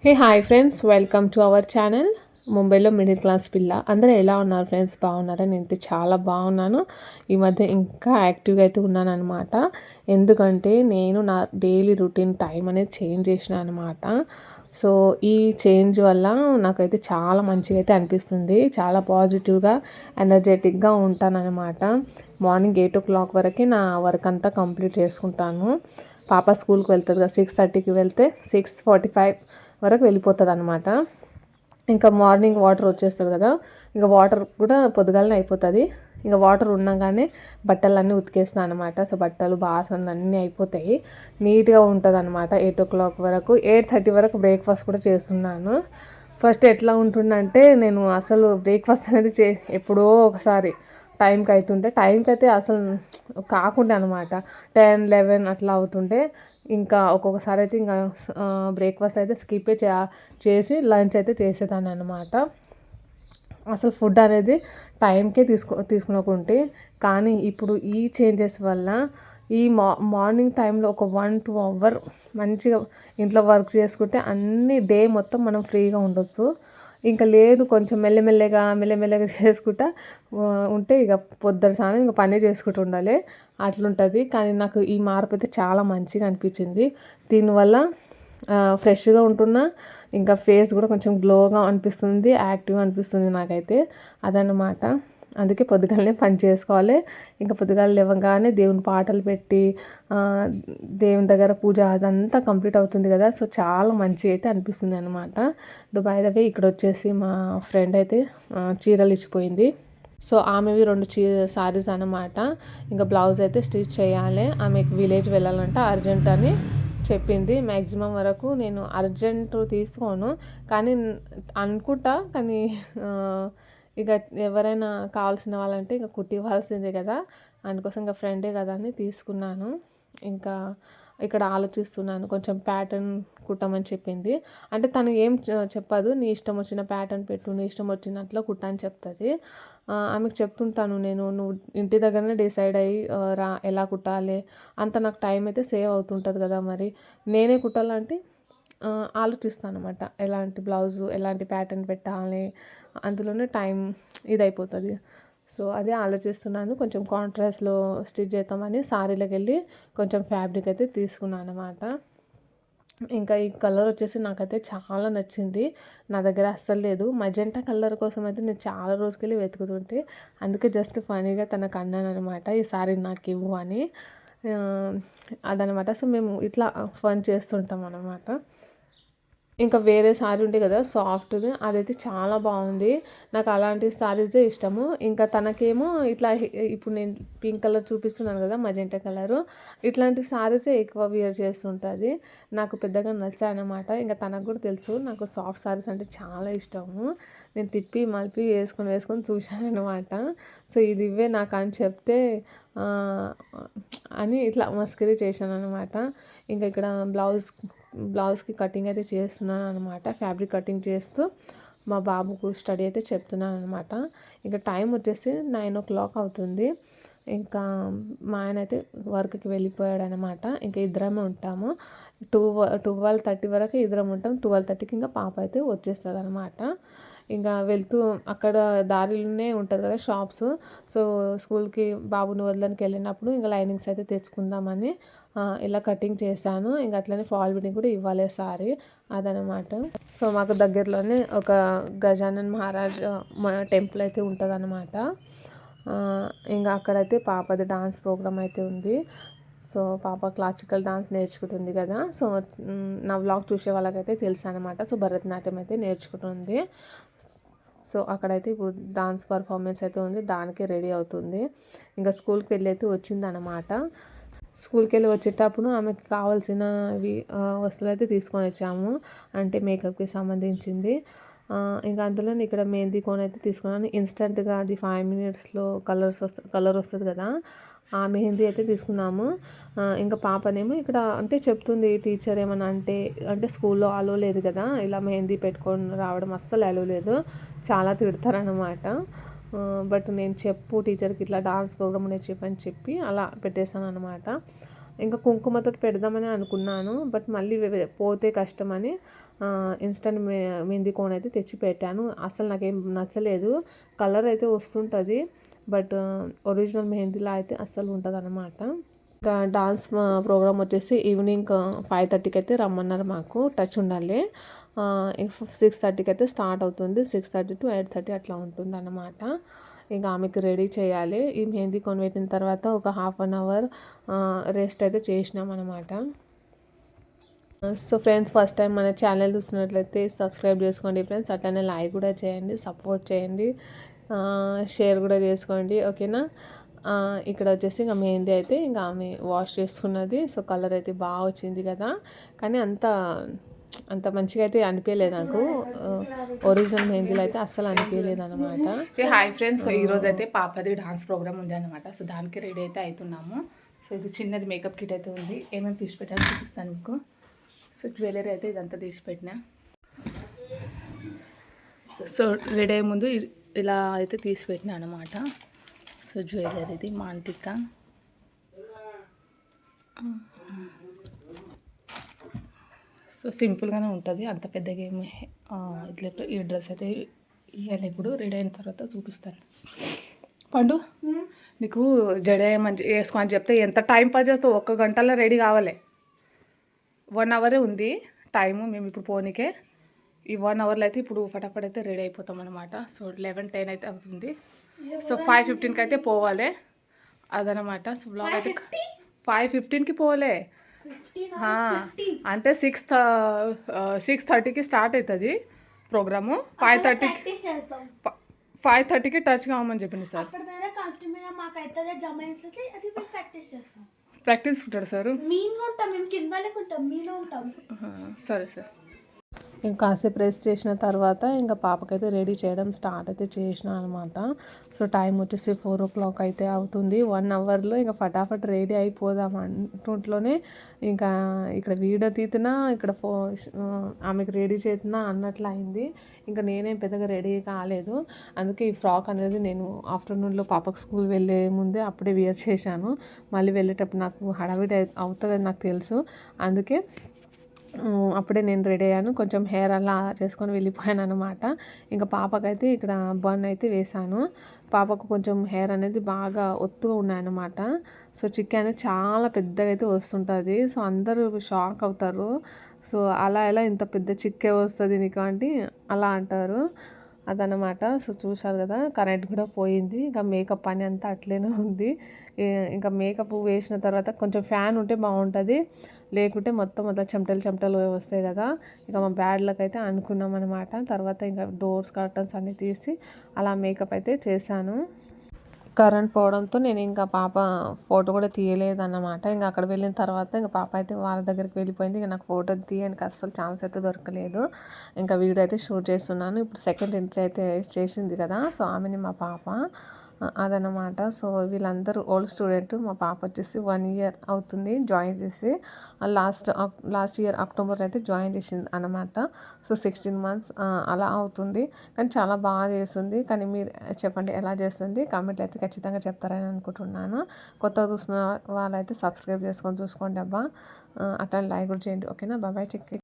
Hey hi friends, welcome to our channel. ముంబైలో middle class పిల్ల. అందరూ ఎలా ఉన్నారు ఫ్రెండ్స్? బాగున్నారా? నేనైతే చాలా బాగున్నాను. ఈ మధ్య ఇంకా యాక్టివ్గా అయితే ఉన్నాను అనమాట. ఎందుకంటే నేను నా డైలీ రొటీన్ టైం అనేది చేంజ్ చేసిన అనమాట. సో ఈ చేంజ్ వల్ల నాకైతే చాలా మంచిగా అయితే అనిపిస్తుంది. చాలా పాజిటివ్గా ఎనర్జెటిక్గా ఉంటానన్నమాట. మార్నింగ్ 8 o'clock వరకు నా వర్క్ అంతా కంప్లీట్ చేసుకుంటాను. పాప స్కూల్కి వెళ్తుంది కదా, 6:30కి వెళ్తే 6:45 వరకు వెళ్ళిపోతుంది అనమాట. ఇంకా మార్నింగ్ వాటర్ వచ్చేస్తుంది కదా, ఇంకా వాటర్ కూడా పొద్దుగాలనే అయిపోతుంది. ఇంకా వాటర్ ఉండగానే బట్టలన్నీ ఉతికేస్తాను అనమాట. సో బట్టలు బాసనలు అన్నీ అయిపోతాయి, నీట్గా ఉంటుంది అనమాట. 8 o'clock వరకు, 8:30 వరకు బ్రేక్ఫాస్ట్ కూడా చేస్తున్నాను. ఫస్ట్ ఎట్లా ఉంటుందంటే, నేను అసలు బ్రేక్ఫాస్ట్ అనేది ఎప్పుడో ఒకసారి టైంకి అయితే అసలు కాకుండా అనమాట. 10, 11 అట్లా అవుతుంటే ఇంకా ఒక్కొక్కసారి అయితే ఇంకా బ్రేక్ఫాస్ట్ అయితే స్కిప్ చేసి లంచ్ అయితే చేసేదాన్ని అనమాట. అసలు ఫుడ్ అనేది టైంకే తీసుకునకుంటే. కానీ ఇప్పుడు ఈ చేంజెస్ వల్ల ఈ మార్నింగ్ టైంలో ఒక 1-2 hour మంచిగా ఇంట్లో వర్క్ చేసుకుంటే అన్ని డే మొత్తం మనం ఫ్రీగా ఉండొచ్చు. ఇంకా లేదు, కొంచెం మెల్లమెల్లగా చేసుకుంటా ఉంటే ఇక పొద్దున సాయంత్రం ఇంకా పనే చేసుకుంటూ ఉండాలి, అట్లుంటుంది. కానీ నాకు ఈ మార్పు అయితే చాలా మంచిగా అనిపించింది. దీనివల్ల ఫ్రెష్గా ఉంటున్నా, ఇంకా ఫేస్ కూడా కొంచెం గ్లోగా అనిపిస్తుంది, యాక్టివ్గా అనిపిస్తుంది నాకైతే. అదనమాట. అందుకే పొద్దుగాలనే పని చేసుకోవాలి. ఇంకా పొద్దుగాల లేవగానే దేవుని పాటలు పెట్టి దేవుని దగ్గర పూజ అదంతా కంప్లీట్ అవుతుంది కదా. సో చాలా మంచిగా అయితే అనిపిస్తుంది అనమాట. బై ద వే, ఇక్కడ వచ్చేసి మా ఫ్రెండ్ అయితే చీరలు ఇచ్చిపోయింది. సో ఆమెవి 2 సారీస్ అనమాట. ఇంకా బ్లౌజ్ అయితే స్టిచ్ చేయాలి. ఆమెకు విలేజ్ వెళ్ళాలంట, అర్జెంట్ అని చెప్పింది. మ్యాక్సిమం వరకు నేను అర్జెంట్ తీసుకోను, కానీ అనుకుంటా. కానీ ఇక ఎవరైనా కావాల్సిన వాళ్ళంటే ఇక కుట్టి ఇవ్వాల్సిందే కదా, అందుకోసం ఇంకా ఫ్రెండే కదా అని తీసుకున్నాను. ఇంకా ఇక్కడ ఆలోచిస్తున్నాను, కొంచెం ప్యాటర్న్ కుట్టమని చెప్పింది. అంటే తను ఏం చెప్పదు, నీ ఇష్టం వచ్చిన ప్యాటర్న్ పెట్టు, నీ ఇష్టం వచ్చినట్లు కుట్ట అని చెప్తుంది. ఆమెకు చెప్తుంటాను నేను, నువ్వు ఇంటి దగ్గరనే డిసైడ్ అయ్యి రా ఎలా కుట్టాలి, అంత నాకు టైం అయితే సేవ్ అవుతుంటుంది కదా. మరి నేనే కుట్టాలంటే ఆలోచిస్తాను అనమాట, ఎలాంటి బ్లౌజు ఎలాంటి ప్యాటర్న్ పెట్టాలి, అందులోనే టైం ఇదైపోతుంది. సో అదే ఆలోచిస్తున్నాను. కొంచెం కాంట్రాస్ట్లో స్టిచ్ చేద్దామని సారీలోకి వెళ్ళి కొంచెం ఫ్యాబ్రిక్ అయితే తీసుకున్నాను అనమాట. ఇంకా ఈ కలర్ వచ్చేసి నాకైతే చాలా నచ్చింది. నా దగ్గర అస్సలు లేదు. మజెంటా కలర్ కోసం అయితే నేను చాలా రోజుకెళ్ళి వెతుకుతుంటే, అందుకే జస్ట్ ఫనీగా తనకు అన్నాను అనమాట, ఈ సారీ నాకు ఇవ్వు అని. అదనమాట. సో మేము ఇట్లా ఫన్ చేస్తుంటాం అనమాట. ఇంకా వేరే శారీ ఉండే కదా సాఫ్ట్ది, అదైతే చాలా బాగుంది. నాకు అలాంటి శారీసే ఇష్టము. ఇంకా తనకేమో ఇట్లా ఇప్పుడు నేను పింక్ కలర్ చూపిస్తున్నాను కదా, మజెంటా కలరు, ఇట్లాంటి శారీసే ఎక్కువ వేర్ చేస్తుంటుంది. నాకు పెద్దగా నచ్చాయన్నమాట. ఇంకా తనకు కూడా తెలుసు నాకు సాఫ్ట్ శారీస్ అంటే చాలా ఇష్టము. నేను తిప్పి మలిపి వేసుకొని చూశాను అనమాట. సో ఇది ఇవే నాకు అని చెప్తే అని ఇట్లా మస్కరీ చేశాను అనమాట. ఇంకా ఇక్కడ బ్లౌజ్కి కటింగ్ అయితే చేస్తున్నాను అనమాట. ఫ్యాబ్రిక్ కటింగ్ చేస్తూ మా బాబుకు స్టడీ అయితే చెప్తున్నాను అనమాట. ఇంకా టైం వచ్చేసి 9 o'clock అవుతుంది. ఇంకా మా ఆయన అయితే వర్క్కి వెళ్ళిపోయాడు అనమాట. ఇంకా ఇద్దరమే ఉంటాము. 12:30 వరకు ఇద్దరం ఉంటాం. 12:30కి ఇంకా పాప అయితే వచ్చేస్తుంది అనమాట. ఇంకా వెళ్తూ అక్కడ దారిలోనే ఉంటుంది కదా షాప్స్. సో స్కూల్కి బాబుని వదలడానికి వెళ్ళినప్పుడు ఇంకా లైనింగ్స్ అయితే తెచ్చుకుందామని ఇలా కటింగ్ చేశాను. ఇంకా అట్లనే ఫాల్ బిల్డింగ్ కూడా ఇవ్వాలి సారీ, అదనమాట. సో మాకు దగ్గరలోనే ఒక గజానన్ మహారాజ్ టెంపుల్ అయితే ఉంటుంది అనమాట. ఇంకా అక్కడైతే పాపది డాన్స్ ప్రోగ్రామ్ అయితే ఉంది. సో పాప క్లాసికల్ డాన్స్ నేర్చుకుంటుంది కదా. సో నా వ్లాగ్ చూసే వాళ్ళకైతే తెలుసు అనమాట. సో భరతనాట్యం అయితే నేర్చుకుంటుంది. సో అక్కడైతే ఇప్పుడు డాన్స్ పర్ఫార్మెన్స్ అయితే ఉంది, దానికి రెడీ అవుతుంది. ఇంకా స్కూల్కి వెళ్ళి అయితే వచ్చిందనమాట. స్కూల్కి వెళ్ళి వచ్చేటప్పుడు ఆమెకి కావాల్సినవి వస్తువులు అయితే తీసుకొని వచ్చాము, అంటే మేకప్కి సంబంధించింది. ఇంకా అందులో ఇక్కడ మెహందీ కోన్ అయితే తీసుకున్నాను. ఇన్స్టెంట్గా అది 5 minutesలో కలర్ వస్తుంది కదా, ఆ మెహందీ అయితే తీసుకున్నాము. ఇంకా పాపనేమో ఇక్కడ అంటే చెప్తుంది టీచర్ ఏమన్నా అంటే స్కూల్లో అలో లేదు కదా, ఇలా మెహందీ పెట్టుకొని రావడం అస్సలు అలో లేదు, చాలా తిడతారనమాట. బట్ నేను టీచర్కి ఇట్లా డాన్స్ ప్రోగ్రామ్ చెప్పని చెప్పి అలా పెట్టేశాను అనమాట. ఇంకా కుంకుమతో పెడదామని అనుకున్నాను, బట్ మళ్ళీ పోతే కష్టమని ఇన్స్టెంట్ మెహందీ కోన్ అయితే తెచ్చి పెట్టాను. అసలు నాకేం నచ్చలేదు. కలర్ అయితే వస్తుంటుంది, బట్ ఒరిజినల్ మెహందీలా అయితే అస్సలు ఉంటుంది అన్నమాట. ఇంకా డాన్స్ ప్రోగ్రామ్ వచ్చేసి ఈవినింగ్ 5:30కి అయితే రమ్మన్నారు. మాకు టచ్ ఉండాలి. 6:30కి అయితే స్టార్ట్ అవుతుంది. 6:30 to 8:30 అట్లా ఉంటుంది అన్నమాట. ఇంకా ఆమెకి రెడీ చేయాలి. ఈ మెహందీ కొని పెట్టిన తర్వాత ఒక 1/2 అవర్ రెస్ట్ అయితే చేసినాం అనమాట. సో ఫ్రెండ్స్, ఫస్ట్ టైం మన ఛానల్ చూసినట్లయితే సబ్స్క్రైబ్ చేసుకోండి ఫ్రెండ్స్. అట్లనే లైక్ కూడా చేయండి, సపోర్ట్ చేయండి, షేర్ కూడా చేసుకోండి, ఓకేనా. ఇక్కడ వచ్చేసి ఇంకా మెహందీ అయితే ఇంకా ఆమె వాష్ చేసుకున్నది. సో కలర్ అయితే బాగా వచ్చింది కదా, కానీ అంత మంచిగా అయితే అనిపించలేదు నాకు. ఒరిజినల్ మెహందీలో అయితే అస్సలు అనిపించలేదు అనమాట. హాయ్ ఫ్రెండ్స్, సో ఈరోజు అయితే పాపది డాన్స్ ప్రోగ్రామ్ ఉంది అనమాట. సో దానికి రెడీ అయితే అవుతున్నాము. సో ఇది చిన్నది మేకప్ కిట్ అయితే ఉంది. ఏమేమి తీసి పెట్టాలో చూపిస్తాను మీకు. సో జ్యువెలరీ అయితే ఇదంతా తీసి పెట్టినా. సో రెడీ అయ్యే ముందు ఇలా అయితే తీసి పెట్టినా అనమాట. సో జ్యువెలరీది మాంటిక. సో సింపుల్గానే ఉంటుంది, అంత పెద్దగా ఏమి ఇట్లా. ఈ డ్రెస్ అయితే ఇవ్వాలి. ఇప్పుడు రెడీ అయిన తర్వాత చూపిస్తాను. పండు, నీకు జడ వేసుకో అని చెప్తే ఎంత టైం పాస్ చేస్తావు? 1 గంటలో రెడీ కావాలి. 1 అవరే ఉంది టైము మేము ఇప్పుడు పోనీకే. ఈ 1 అవర్లో అయితే ఇప్పుడు ఫటాఫట్ అయితే రెడీ అయిపోతాం అనమాట. సో 11:10 అయితే అవుతుంది. సో 5:15కి అయితే పోవాలి అదనమాట. సో బ్లాగ్ అయితే 5:15కి పోలే, అంటే 6:30కి స్టార్ట్ అవుతుంది ప్రోగ్రాము. 5:30కి టచ్ కావమని చెప్పింది సార్. ప్రాక్టీస్ ఉంటాడు సార్. సరే సార్. ఇంకా కాసేపు రెస్ట్ చేసిన తర్వాత ఇంకా పాపకైతే రెడీ చేయడం స్టార్ట్ అయితే చేసిన అనమాట. సో టైం వచ్చేసి 4 o'clock అయితే అవుతుంది. 1 అవర్లో ఇంకా ఫటాఫట్ రెడీ అయిపోదాం అంటుంట్లోనే ఇంకా ఇక్కడ వీడియో తీతున్నా, ఇక్కడ ఆమెకు రెడీ చేతున్నా అన్నట్లు అయింది. ఇంకా నేనేం పెద్దగా రెడీ కాలేదు. అందుకే ఈ ఫ్రాక్ అనేది నేను ఆఫ్టర్నూన్లో పాపకు స్కూల్ వెళ్ళే ముందే అప్పుడే వేర్ చేశాను. మళ్ళీ వెళ్ళేటప్పుడు నాకు హడావిడి అవుతుందని నాకు తెలుసు. అందుకే అప్పుడే నేను రెడీ అయ్యాను. కొంచెం హెయిర్ అలా చేసుకొని వెళ్ళిపోయాను అనమాట. ఇంకా పాపకైతే ఇక్కడ బన్ అయితే వేశాను. పాపకు కొంచెం హెయిర్ అనేది బాగా ఒత్తుగా ఉన్నాయన్నమాట. సో చిక్కి అనేది చాలా పెద్దగా అయితే వస్తుంటుంది. సో అందరూ షాక్ అవుతారు. సో అలా ఎలా ఇంత పెద్ద చిక్కే వస్తుంది నీకు అంటే అలా అంటారు. అదనమాట. సో చూశారు కదా, కరెంట్ కూడా పోయింది. ఇంకా మేకప్ పని అంతా అట్లనే ఉంది. ఇంకా మేకప్ వేసిన తర్వాత కొంచెం ఫ్యాన్ ఉంటే బాగుంటుంది, లేకుంటే మొత్తం చెమటలు వస్తాయి కదా. ఇక మా బ్యాడ్ లక్ అయితే అనుకున్నాం అనమాట. తర్వాత ఇంకా డోర్స్ కర్టన్స్ అన్నీ తీసి అలా మేకప్ అయితే చేశాను. కరెంట్ పోవడంతో నేను ఇంకా పాప ఫోటో కూడా తీయలేదన్నమాట. ఇంకా అక్కడ వెళ్ళిన తర్వాత ఇంకా పాప అయితే వాళ్ళ దగ్గరికి వెళ్ళిపోయింది. ఇంకా నాకు ఫోటో తీయడానికి అస్సలు ఛాన్స్ అయితే దొరకలేదు. ఇంకా వీడియో అయితే షూట్ చేస్తున్నాను. ఇప్పుడు సెకండ్ ఎంట్రీ అయితే చేసింది కదా, సో ఆమెని మా పాప అదనమాట. సో వీళ్ళందరూ ఓల్డ్ స్టూడెంట్. మా పాప వచ్చేసి 1 year అవుతుంది జాయిన్ చేసి. లాస్ట్ ఇయర్ అక్టోబర్ అయితే జాయిన్ చేసింది అనమాట. సో 16 months అలా అవుతుంది. కానీ చాలా బాగా చేస్తుంది. కానీ మీరు చెప్పండి ఎలా చేస్తుంది, కామెంట్లు అయితే ఖచ్చితంగా చెప్తారని అనుకుంటున్నాను. కొత్తగా చూసిన వాళ్ళైతే సబ్స్క్రైబ్ చేసుకొని చూసుకోండి అబ్బా. అట్లా లైక్ కూడా చేయండి, ఓకేనా. బాబాయ్. చెక్